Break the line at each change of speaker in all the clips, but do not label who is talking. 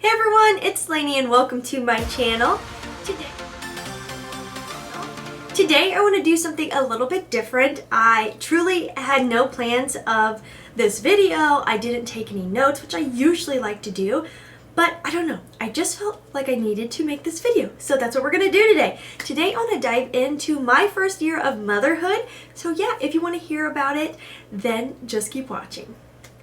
Hey everyone, it's Laynie and welcome to my channel. Today I want to do something a little bit different. I truly had no plans of this video. I didn't take any notes, which I usually like to do, but I don't know. I just felt like I needed to make this video. So that's what we're going to do today. Today I want to dive into my first year of motherhood. So yeah, if you want to hear about it, then just keep watching.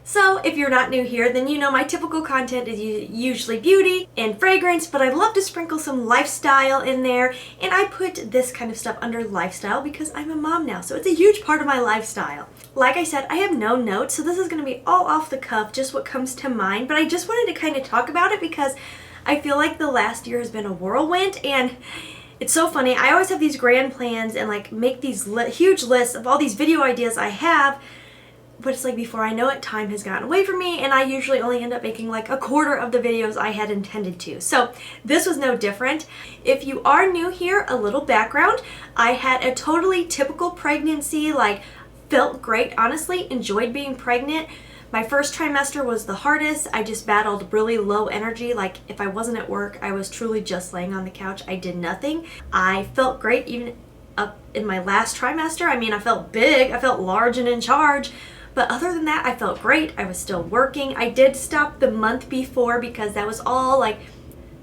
So if you're not new here, then you know my typical content is usually beauty and fragrance, but I love to sprinkle some lifestyle in there, and I put this kind of stuff under lifestyle because I'm a mom now, so it's a huge part of my lifestyle. Like I said, I have no notes, so this is going to be all off the cuff, just what comes to mind, but I just wanted to kind of talk about it because I feel like the last year has been a whirlwind, and it's so funny. I always have these grand plans and like make these huge lists of all these video ideas I have, but it's like before I know it, time has gotten away from me and I usually only end up making like a quarter of the videos I had intended to. So this was no different. If you are new here, a little background. I had a totally typical pregnancy, like felt great, honestly, enjoyed being pregnant. My first trimester was the hardest. I just battled really low energy. Like if I wasn't at work, I was truly just laying on the couch. I did nothing. I felt great even up in my last trimester. I mean, I felt big, I felt large and in charge. But other than that, I felt great. I was still working. I did stop the month before because that was all like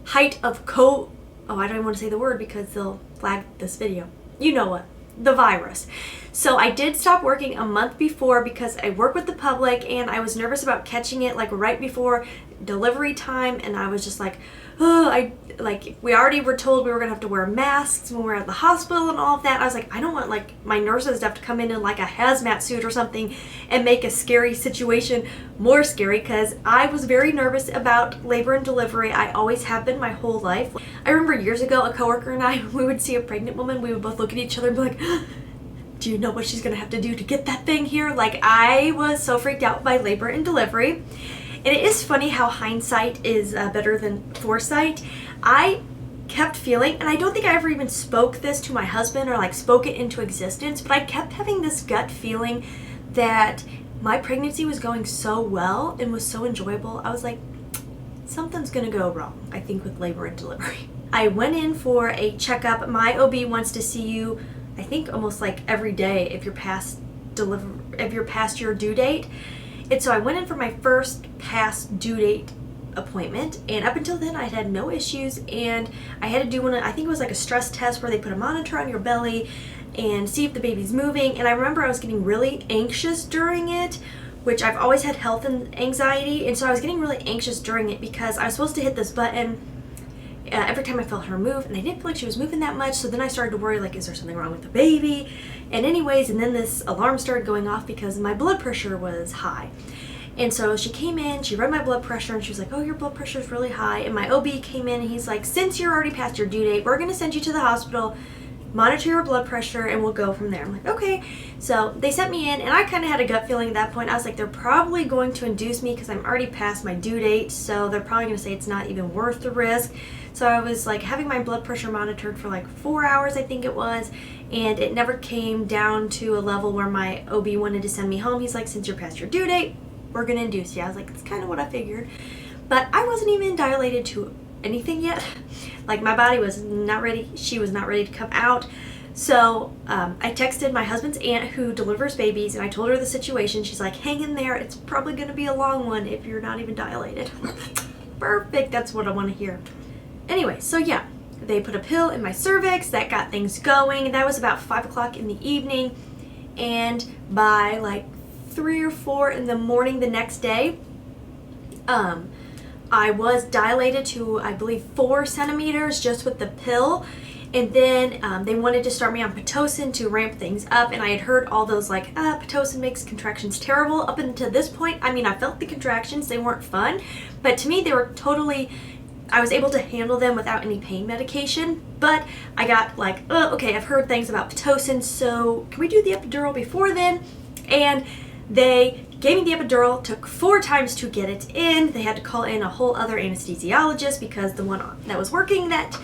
height of I don't even want to say the word because they'll flag this video. You know what? The virus. So I did stop working a month before because I work with the public and I was nervous about catching it like right before delivery time, and I was just like, oh, we already were told we were gonna have to wear masks when we were at the hospital and all of that. I was like, I don't want like my nurses to have to come in like a hazmat suit or something and make a scary situation more scary, because I was very nervous about labor and delivery. I always have been my whole life. I remember years ago, a coworker and I, we would see a pregnant woman, we would both look at each other and be like, do you know what she's gonna have to do to get that thing here? Like, I was so freaked out by labor and delivery. And it is funny how hindsight is better than foresight. I kept feeling, and I don't think I ever even spoke this to my husband or like spoke it into existence, but I kept having this gut feeling that my pregnancy was going so well and was so enjoyable. I was like, something's gonna go wrong, I think, with labor and delivery. I went in for a checkup. My OB wants to see you, I think, almost like every day if you're past your due date. And so I went in for my first past due date appointment, and up until then I had no issues, and I had to do one, I think it was like a stress test where they put a monitor on your belly and see if the baby's moving. And I remember I was getting really anxious during it, which I've always had health and anxiety, and so I was getting really anxious during it because I was supposed to hit this button every time I felt her move, and I didn't feel like she was moving that much. So then I started to worry, like, is there something wrong with the baby? And anyways, and then this alarm started going off because my blood pressure was high. And so she came in, she read my blood pressure, and she was like, oh, your blood pressure is really high. And my OB came in and he's like, since you're already past your due date, we're going to send you to the hospital, monitor your blood pressure, and we'll go from there. I'm like, okay. So they sent me in, and I kind of had a gut feeling at that point. I was like, they're probably going to induce me because I'm already past my due date, so they're probably going to say it's not even worth the risk. So I was like having my blood pressure monitored for like 4 hours, I think it was, and it never came down to a level where my OB wanted to send me home. He's like, since you're past your due date, we're going to induce you. I was like, that's kind of what I figured. But I wasn't even dilated to anything yet. Like, my body was not ready. She was not ready to come out. So I texted my husband's aunt who delivers babies, and I told her the situation. She's like, hang in there. It's probably going to be a long one if you're not even dilated. Perfect. That's what I want to hear. Anyway, so yeah, they put a pill in my cervix. That got things going. That was about 5 o'clock in the evening. And by like 3 or 4 in the morning the next day, I was dilated to, I believe, 4 centimeters just with the pill. And then they wanted to start me on Pitocin to ramp things up. And I had heard all those like, Pitocin makes contractions terrible. Up until this point, I mean, I felt the contractions. They weren't fun. But to me, they were totally, I was able to handle them without any pain medication. But I got like, oh, okay, I've heard things about Pitocin, so can we do the epidural before then? And they gave me the epidural, took 4 times to get it in. They had to call in a whole other anesthesiologist because the one that was working that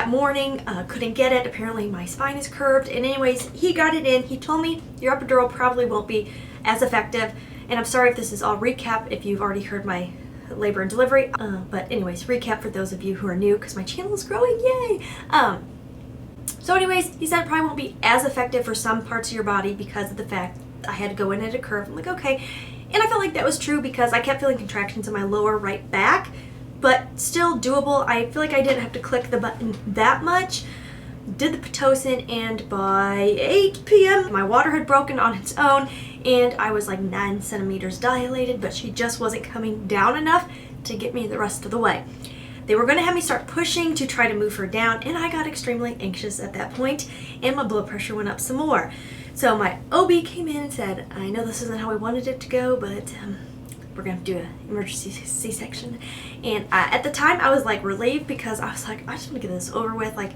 morning couldn't get it. Apparently my spine is curved. And anyways, he got it in. He told me your epidural probably won't be as effective. And I'm sorry if this is all recap if you've already heard my labor and delivery. But anyways, recap for those of you who are new, because my channel is growing, yay! So anyways, he said it probably won't be as effective for some parts of your body because of the fact I had to go in at a curve. I'm like, okay. And I felt like that was true because I kept feeling contractions in my lower right back, but still doable. I feel like I didn't have to click the button that much. Did the Pitocin, and by 8 p.m. my water had broken on its own, and I was like 9 centimeters dilated, but she just wasn't coming down enough to get me the rest of the way. They were going to have me start pushing to try to move her down, and I got extremely anxious at that point, and my blood pressure went up some more. So my OB came in and said, I know this isn't how we wanted it to go, but we're going to do an emergency C-section. And at the time, I was like relieved because I was like, I just want to get this over with. Like,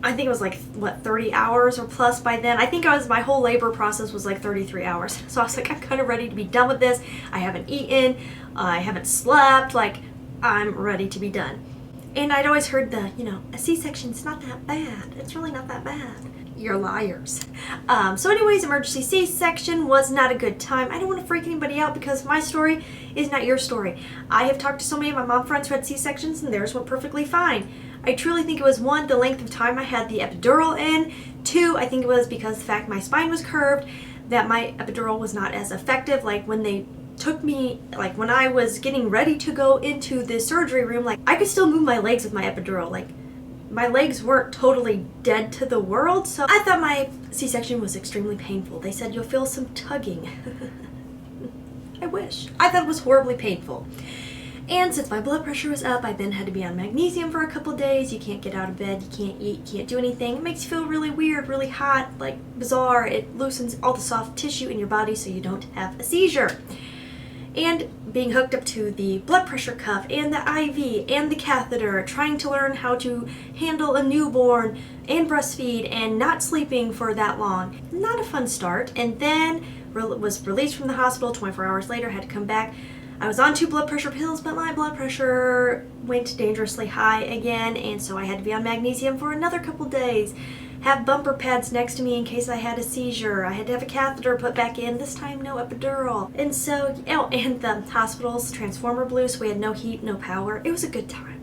I think it was like, what, 30 hours or plus by then. I think my whole labor process was like 33 hours. So I was like, I'm kind of ready to be done with this. I haven't eaten. I haven't slept. Like, I'm ready to be done. And I'd always heard a C-section's not that bad. It's really not that bad. You're liars. So anyways, emergency C-section was not a good time. I don't want to freak anybody out because my story is not your story. I have talked to so many of my mom friends who had C-sections and theirs went perfectly fine. I truly think it was 1, the length of time I had the epidural in. 2, I think it was because the fact my spine was curved that my epidural was not as effective. Like when they took me, like when I was getting ready to go into the surgery room, like I could still move my legs with my epidural. Like my legs weren't totally dead to the world. So I thought my C-section was extremely painful. They said you'll feel some tugging. I wish. I thought it was horribly painful. And since my blood pressure was up, I then had to be on magnesium for a couple days. You can't get out of bed, you can't eat, you can't do anything. It makes you feel really weird, really hot, like bizarre. It loosens all the soft tissue in your body so you don't have a seizure. And being hooked up to the blood pressure cuff and the IV and the catheter, trying to learn how to handle a newborn and breastfeed and not sleeping for that long. Not a fun start. And then was released from the hospital 24 hours later, had to come back. I was on 2 blood pressure pills, but my blood pressure went dangerously high again, and so I had to be on magnesium for another couple days. Have bumper pads next to me in case I had a seizure. I had to have a catheter put back in, this time no epidural. And so, and the hospital's transformer blew, so we had no heat, no power. It was a good time.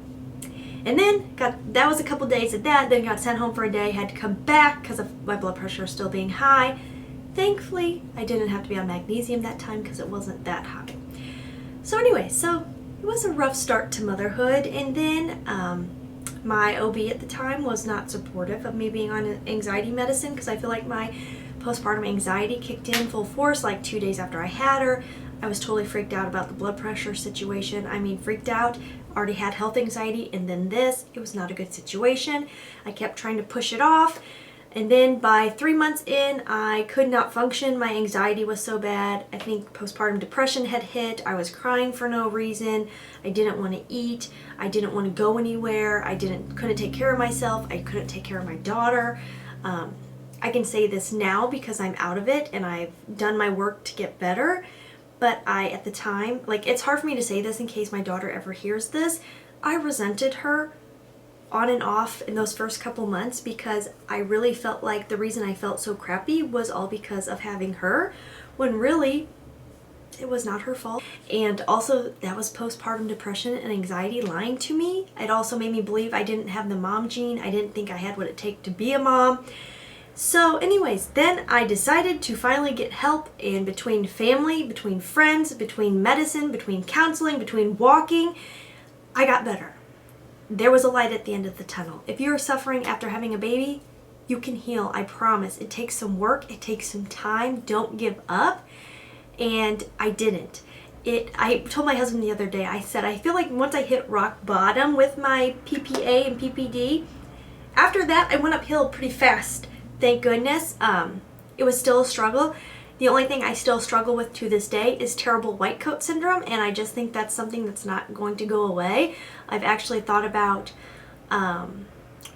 And then, that was a couple days of that, then got sent home for a day, had to come back because of my blood pressure still being high. Thankfully, I didn't have to be on magnesium that time because it wasn't that high. So anyway, so it was a rough start to motherhood, and then my OB at the time was not supportive of me being on anxiety medicine because I feel like my postpartum anxiety kicked in full force like 2 days after I had her. I was totally freaked out about the blood pressure situation. I mean, freaked out. Already had health anxiety, and then this. It was not a good situation. I kept trying to push it off. And then by 3 months in, I could not function. My anxiety was so bad. I think postpartum depression had hit. I was crying for no reason. I didn't want to eat. I didn't want to go anywhere. Couldn't take care of myself. I couldn't take care of my daughter. I can say this now because I'm out of it and I've done my work to get better. But at the time, like, it's hard for me to say this in case my daughter ever hears this. I resented her on and off in those first couple months because I really felt like the reason I felt so crappy was all because of having her, when really it was not her fault. And also that was postpartum depression and anxiety lying to me. It also made me believe I didn't have the mom gene. I didn't think I had what it takes to be a mom. So anyways, then I decided to finally get help, and between family, between friends, between medicine, between counseling, between walking, I got better. There was a light at the end of the tunnel. If you're suffering after having a baby, you can heal, I promise. It takes some work, it takes some time, don't give up. And I didn't. I told my husband the other day, I said, I feel like once I hit rock bottom with my PPA and PPD, after that I went uphill pretty fast, thank goodness. It was still a struggle. The only thing I still struggle with to this day is terrible white coat syndrome, and I just think that's something that's not going to go away. I've actually thought about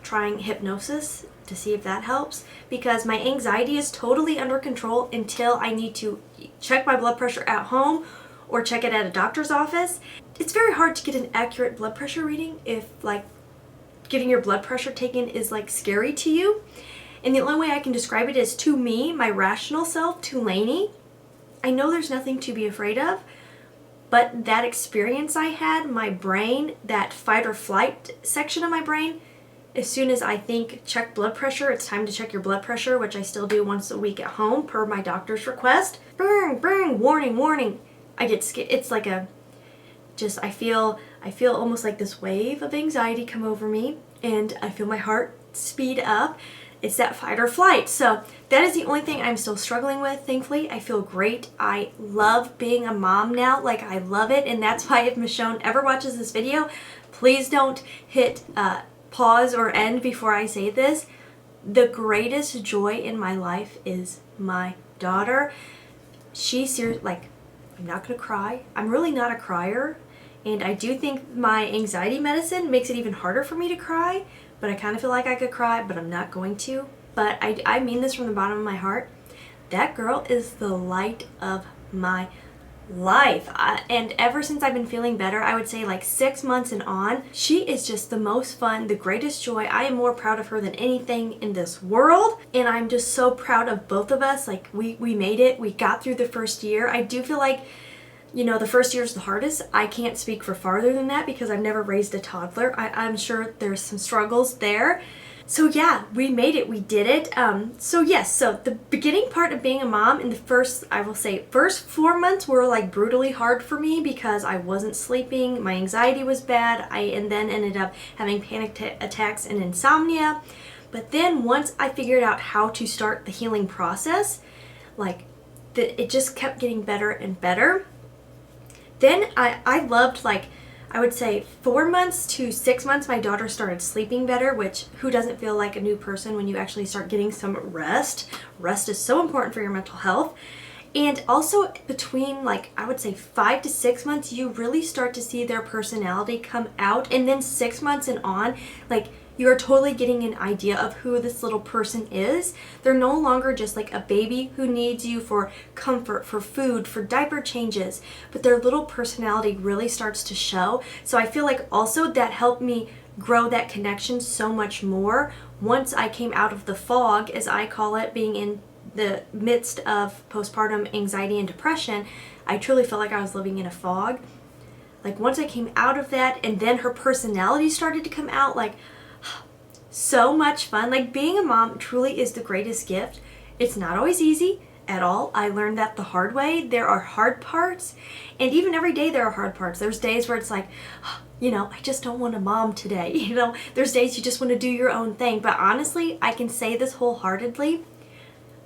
trying hypnosis to see if that helps, because my anxiety is totally under control until I need to check my blood pressure at home or check it at a doctor's office. It's very hard to get an accurate blood pressure reading if, like, getting your blood pressure taken is, like, scary to you. And the only way I can describe it is to me, my rational self, to Laynie. I know there's nothing to be afraid of, But that experience I had, my brain, that fight or flight section of my brain, as soon as I think check blood pressure, it's time to check your blood pressure, which I still do once a week at home per my doctor's request. Bang, bang, warning, warning. I get scared. It's like a, just, I feel almost like this wave of anxiety come over me, and I feel my heart speed up. It's that fight or flight. So that is the only thing I'm still struggling with. Thankfully, I feel great. I love being a mom now. Like, I love it. And that's why if Michonne ever watches this video, please don't hit pause or end before I say this. The greatest joy in my life is my daughter. She's serious. Like, I'm not going to cry. I'm really not a crier. And I do think my anxiety medicine makes it even harder for me to cry. But I kind of feel like I could cry, but I'm not going to. But I mean this from the bottom of my heart. That girl is the light of my life. And ever since I've been feeling better, I would say like 6 months and on, she is just the most fun, the greatest joy. I am more proud of her than anything in this world. And I'm just so proud of both of us. Like, we made it. We got through the first year. I do feel like, you know, the first year is the hardest. I can't speak for farther than that because I've never raised a toddler. I'm sure there's some struggles there. So yeah, we made it. We did it. So yes, so the beginning part of being a mom in the first, I will say, first 4 months were like brutally hard for me because I wasn't sleeping. My anxiety was bad. And then ended up having panic attacks and insomnia. But then once I figured out how to start the healing process, like it just kept getting better and better. Then I loved, like, I would say 4 months to 6 months, my daughter started sleeping better, which who doesn't feel like a new person when you actually start getting some rest? Rest is so important for your mental health. And also between, like, I would say 5 to 6 months, you really start to see their personality come out. And then 6 months and on, like, you are totally getting an idea of who this little person is. They're no longer just like a baby who needs you for comfort, for food, for diaper changes, but their little personality really starts to show. So I feel like also that helped me grow that connection so much more once I came out of the fog, as I call it, being in the midst of postpartum anxiety and depression. I truly felt like I was living in a fog. Like, once I came out of that and then her personality started to come out, like, so much fun. Like, being a mom truly is the greatest gift. It's not always easy at all. I learned that the hard way. There are hard parts, and even every day there are hard parts. There's days where it's like, you know, I just don't want a mom today. You know, there's days you just want to do your own thing. But honestly, I can say this wholeheartedly.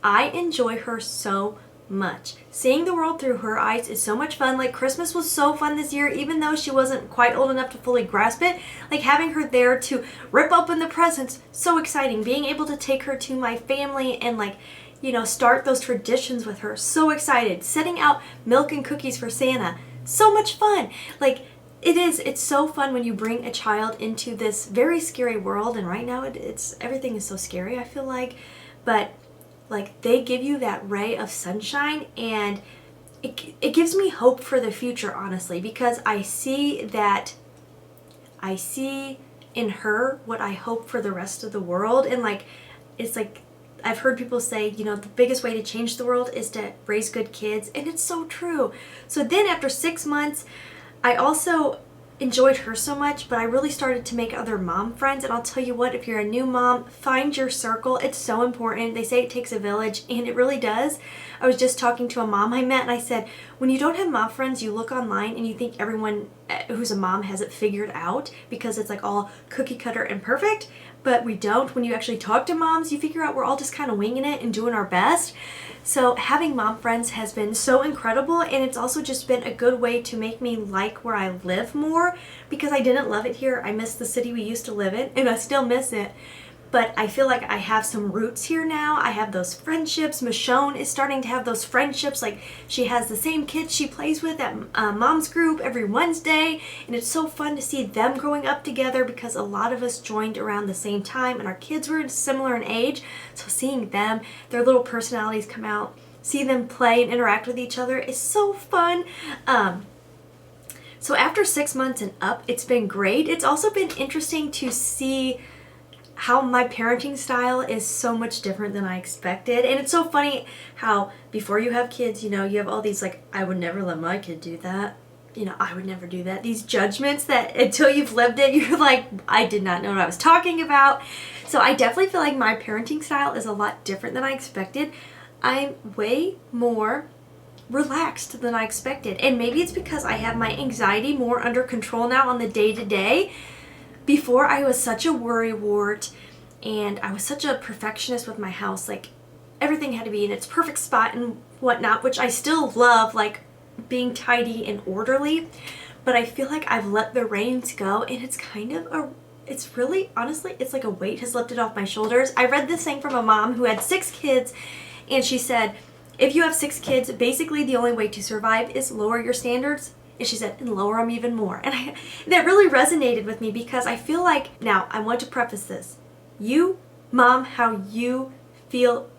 I enjoy her so much. Seeing the world through her eyes is so much fun. Like, Christmas was so fun this year, even though she wasn't quite old enough to fully grasp it. Like, having her there to rip open the presents, so exciting. Being able to take her to my family and, like, you know, start those traditions with her, so excited. Setting out milk and cookies for Santa, so much fun. Like, it's so fun when you bring a child into this very scary world. And right now it's everything is so scary, I feel like, but like, they give you that ray of sunshine, and it gives me hope for the future, honestly, because I see in her what I hope for the rest of the world. And like, it's like, I've heard people say, you know, the biggest way to change the world is to raise good kids, and it's so true. So then after 6 months, I also enjoyed her so much, but I really started to make other mom friends. And I'll tell you what, if you're a new mom, find your circle. It's so important. They say it takes a village, and it really does. I was just talking to a mom I met, and I said, when you don't have mom friends, you look online and you think everyone who's a mom has it figured out because it's like all cookie cutter and perfect, but we don't. When you actually talk to moms, you figure out we're all just kind of winging it and doing our best. So having mom friends has been so incredible, and it's also just been a good way to make me like where I live more, because I didn't love it here. I miss the city we used to live in, and I still miss it. But I feel like I have some roots here now. I have those friendships. Michonne is starting to have those friendships. Like, she has the same kids she plays with at mom's group every Wednesday. And it's so fun to see them growing up together, because a lot of us joined around the same time and our kids were similar in age. So seeing them, their little personalities come out, see them play and interact with each other is so fun. So after 6 months and up, it's been great. It's also been interesting to see how my parenting style is so much different than I expected. And it's so funny how before you have kids, you know, you have all these like, I would never let my kid do that. I would never do that. These judgments that until you've lived it, you're like, I did not know what I was talking about. So I definitely feel like my parenting style is a lot different than I expected. I'm way more relaxed than I expected. And maybe it's because I have my anxiety more under control now on the day-to-day. Before, I was such a worrywart and I was such a perfectionist with my house. Like, everything had to be in its perfect spot and whatnot, which I still love, like being tidy and orderly. But I feel like I've let the reins go, and it's kind of it's really, honestly, it's like a weight has lifted off my shoulders. I read this thing from a mom who had 6 kids, and she said, if you have 6 kids, basically the only way to survive is lower your standards. And she said, and lower them even more. And that really resonated with me, because I feel like, now I want to preface this. You, mom, how you feel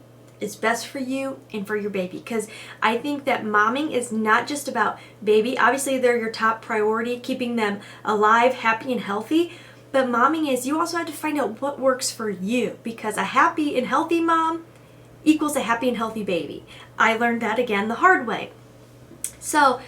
is best for you and for your baby. Because I think that momming is not just about baby. Obviously, they're your top priority, keeping them alive, happy, and healthy. But momming is, you also have to find out what works for you. Because a happy and healthy mom equals a happy and healthy baby. I learned that again the hard way. So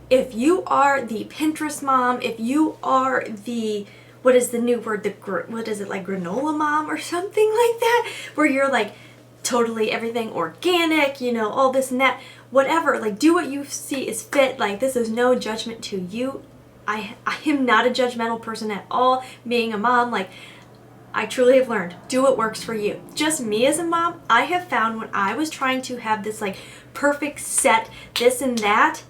if you are the Pinterest mom, if you are the, what is the new word, what is it, like granola mom or something like that, where you're like totally everything organic, all this and that, whatever, like do what you see is fit, like this is no judgment to you. I am not a judgmental person at all, being a mom, like I truly have learned, do what works for you. Just me as a mom, I have found when I was trying to have this like perfect set, this and that,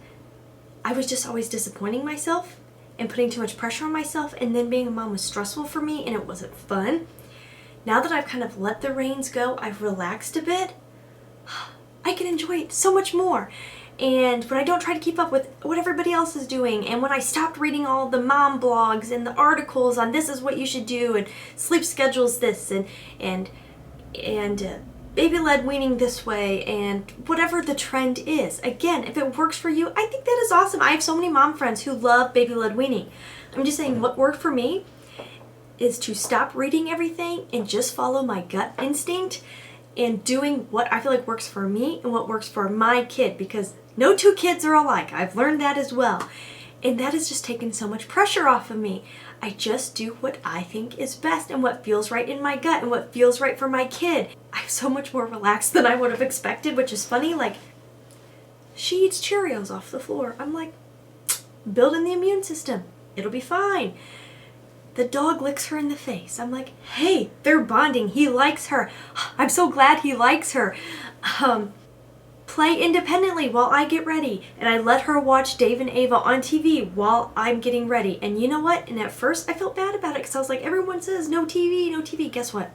I was just always disappointing myself and putting too much pressure on myself, and then being a mom was stressful for me and it wasn't fun. Now that I've kind of let the reins go, I've relaxed a bit, I can enjoy it so much more. And when I don't try to keep up with what everybody else is doing, and when I stopped reading all the mom blogs and the articles on this is what you should do, and sleep schedules this, and baby-led weaning this way, and whatever the trend is. Again, if it works for you, I think that is awesome. I have so many mom friends who love baby-led weaning. I'm just saying what worked for me is to stop reading everything and just follow my gut instinct and doing what I feel like works for me and what works for my kid, because no 2 kids are alike. I've learned that as well. And that has just taken so much pressure off of me. I just do what I think is best and what feels right in my gut and what feels right for my kid. I'm so much more relaxed than I would have expected, which is funny. Like, she eats Cheerios off the floor. I'm like, building the immune system. It'll be fine. The dog licks her in the face. I'm like, hey, they're bonding. He likes her. I'm so glad he likes her. Play independently while I get ready. And I let her watch Dave and Ava on TV while I'm getting ready. And you know what? And at first I felt bad about it, because I was like, everyone says no TV, no TV. Guess what?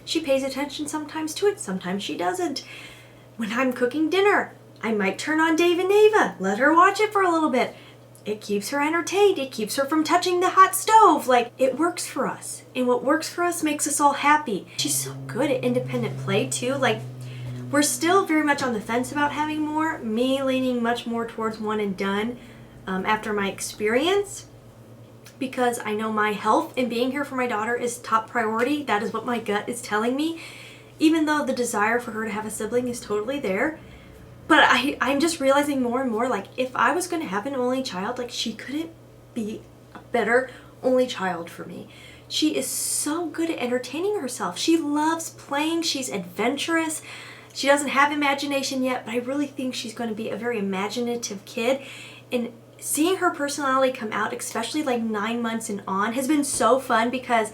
She pays attention sometimes to it, sometimes she doesn't. When I'm cooking dinner, I might turn on Dave and Ava, let her watch it for a little bit. It keeps her entertained. It keeps her from touching the hot stove. Like, it works for us. And what works for us makes us all happy. She's so good at independent play too. Like, we're still very much on the fence about having more, me leaning much more towards one and done after my experience, because I know my health and being here for my daughter is top priority. That is what my gut is telling me, even though the desire for her to have a sibling is totally there. But I'm just realizing more and more, like, if I was going to have an only child, like, she couldn't be a better only child for me. She is so good at entertaining herself. She loves playing. She's adventurous. She doesn't have imagination yet, but I really think she's going to be a very imaginative kid. And seeing her personality come out, especially like 9 months and on, has been so fun, because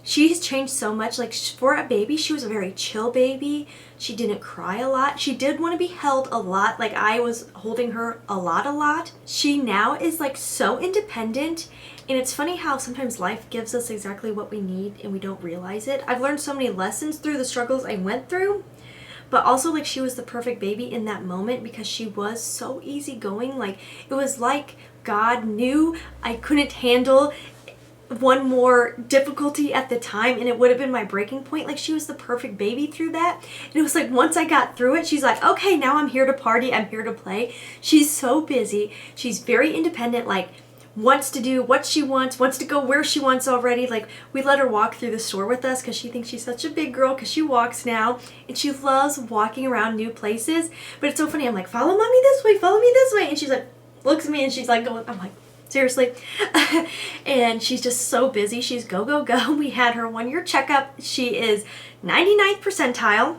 she's changed so much. Like, for a baby, she was a very chill baby. She didn't cry a lot. She did want to be held a lot. Like, I was holding her a lot. She now is like so independent. And it's funny how sometimes life gives us exactly what we need and we don't realize it. I've learned so many lessons through the struggles I went through. But also, like, she was the perfect baby in that moment, because she was so easygoing. Like, it was like God knew I couldn't handle one more difficulty at the time, and it would have been my breaking point. Like, she was the perfect baby through that. And it was like, once I got through it, she's like, okay, now I'm here to party. I'm here to play. She's so busy. She's very independent, like, wants to do what she wants to go where she wants already. Like, we let her walk through the store with us because she thinks she's such a big girl, because she walks now, and she loves walking around new places. But it's so funny. I'm like, follow mommy this way, follow me this way. And she's like, looks at me and she's like going, I'm like, seriously? And she's just so busy. She's go, go, go. We had her 1-year checkup. She is 99th percentile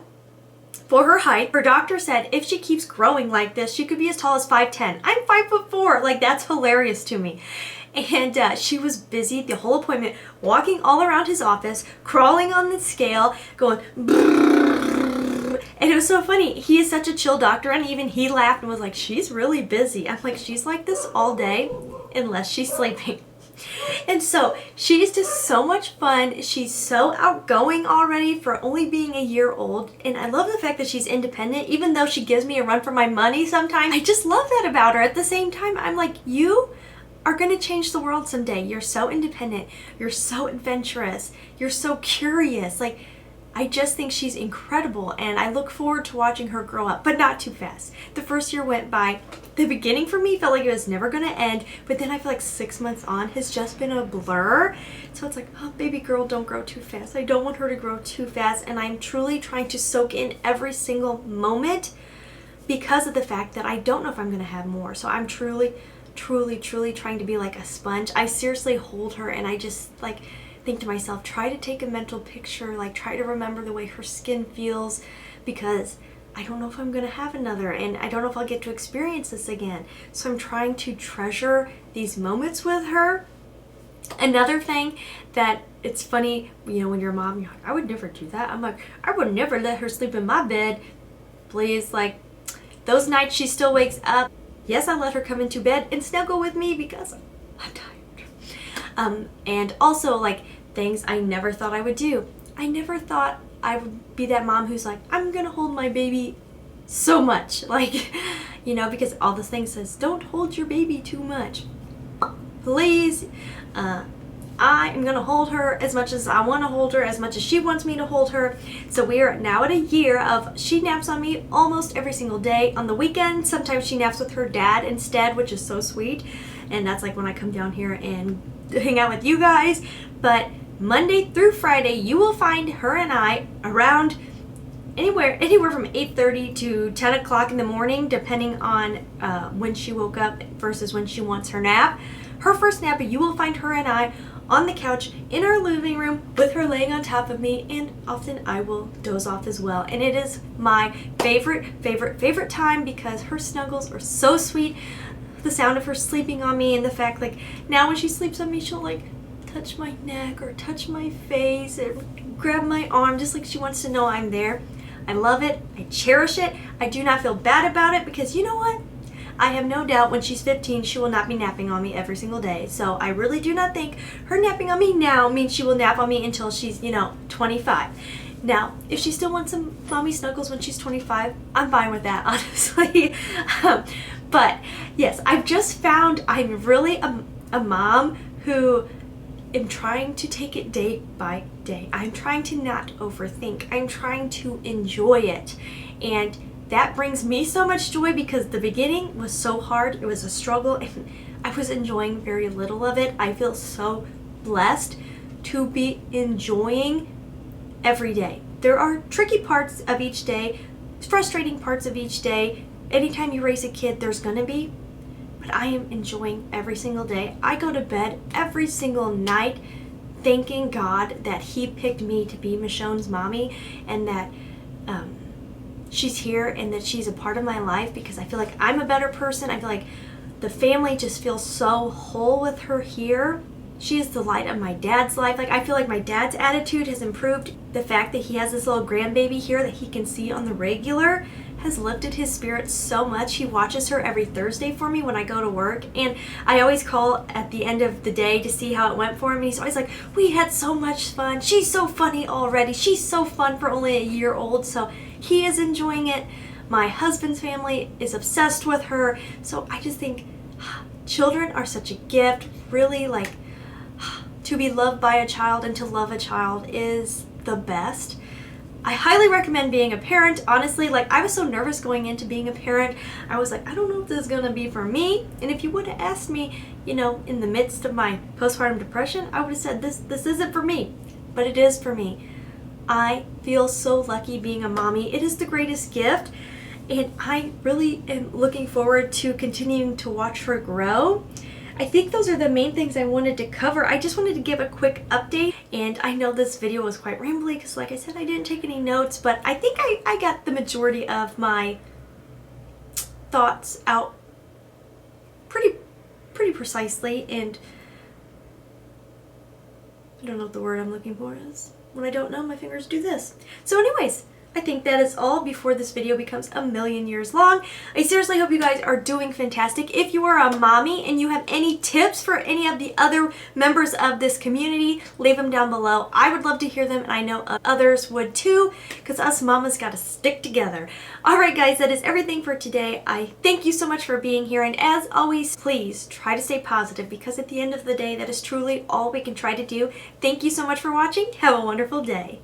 for her height. Her doctor said if she keeps growing like this, she could be as tall as 5'10". I'm 5'4". Like, that's hilarious to me. And she was busy the whole appointment, walking all around his office, crawling on the scale, going, and it was so funny. He is such a chill doctor, and even he laughed and was like, she's really busy. I'm like, she's like this all day unless she's sleeping. And so she's just so much fun. She's so outgoing already for only being a year old. And I love the fact that she's independent, even though she gives me a run for my money sometimes. I just love that about her. At the same time, I'm like, you are going to change the world someday. You're so independent. You're so adventurous. You're so curious. Like, I just think she's incredible, and I look forward to watching her grow up, but not too fast. The first year went by. The beginning for me felt like it was never going to end, but then I feel like 6 months on has just been a blur. So it's like, oh, baby girl, don't grow too fast. I don't want her to grow too fast, and I'm truly trying to soak in every single moment because of the fact that I don't know if I'm going to have more. So I'm truly trying to be like a sponge. I seriously hold her, and I just like think to myself, try to take a mental picture, like try to remember the way her skin feels, because I don't know if I'm gonna have another, and I don't know if I'll get to experience this again. So I'm trying to treasure these moments with her. Another thing that it's funny, you know, when you're a mom, you're like, I would never do that. I'm like, I would never let her sleep in my bed. Please, like, those nights she still wakes up, yes, I let her come into bed and snuggle with me because I'm tired. And also, like, things I never thought I would do. I never thought I would be that mom who's like, I'm gonna hold my baby so much. Like, you know, because all this thing says, don't hold your baby too much. Please. I am gonna hold her as much as I want to hold her, as much as she wants me to hold her. So we are now at a year of, she naps on me almost every single day. On the weekend, sometimes she naps with her dad instead, which is so sweet. And that's like when I come down here and hang out with you guys. But Monday through Friday, you will find her and I around anywhere from 8:30 to 10 o'clock in the morning, depending on when she woke up versus when she wants her nap. Her first nap, you will find her and I on the couch in our living room with her laying on top of me, and often I will doze off as well. And it is my favorite time because her snuggles are so sweet. The sound of her sleeping on me, and the fact, like, now when she sleeps on me, she'll like touch my neck or touch my face or grab my arm, just like she wants to know I'm there. I love it. I cherish it. I do not feel bad about it because, you know what? I have no doubt when she's 15, she will not be napping on me every single day. So I really do not think her napping on me now means she will nap on me until she's, 25. Now, if she still wants some mommy snuggles when she's 25, I'm fine with that, honestly. But yes, I've just found I'm really a mom who am trying to take it day by day. I'm trying to not overthink. I'm trying to enjoy it. And that brings me so much joy because the beginning was so hard. It was a struggle, and I was enjoying very little of it. I feel so blessed to be enjoying every day. There are tricky parts of each day, frustrating parts of each day. Anytime you raise a kid, there's gonna be, but I am enjoying every single day. I go to bed every single night thanking God that He picked me to be Michonne's mommy, and that she's here and that she's a part of my life, because I feel like I'm a better person. I feel like the family just feels so whole with her here. She is the light of my dad's life. Like, I feel like my dad's attitude has improved. The fact that he has this little grandbaby here that he can see on the regular has lifted his spirits so much. He watches her every Thursday for me when I go to work, and I always call at the end of the day to see how it went for him, and he's always like, we had so much fun. She's so funny already. She's so fun for only a year old. So he is enjoying it. My husband's family is obsessed with her. So I just think children are such a gift. Really, like, to be loved by a child and to love a child is the best. I highly recommend being a parent. Honestly, like, I was so nervous going into being a parent. I was like, I don't know if this is gonna be for me. And if you would have asked me, in the midst of my postpartum depression, I would have said this isn't for me, but it is for me. I feel so lucky being a mommy. It is the greatest gift. and I really am looking forward to continuing to watch her grow. I think those are the main things I wanted to cover. I just wanted to give a quick update, and I know this video was quite rambly because like I said, I didn't take any notes, but I think I got the majority of my thoughts out pretty precisely, and I don't know what the word I'm looking for is. When I don't know, my fingers do this. So anyways, I think that is all before this video becomes a million years long. I seriously hope you guys are doing fantastic. If you are a mommy and you have any tips for any of the other members of this community, leave them down below. I would love to hear them, and I know others would too, because us mamas got to stick together. Alright guys, that is everything for today. I thank you so much for being here, and as always, please try to stay positive, because at the end of the day, that is truly all we can try to do. Thank you so much for watching. Have a wonderful day.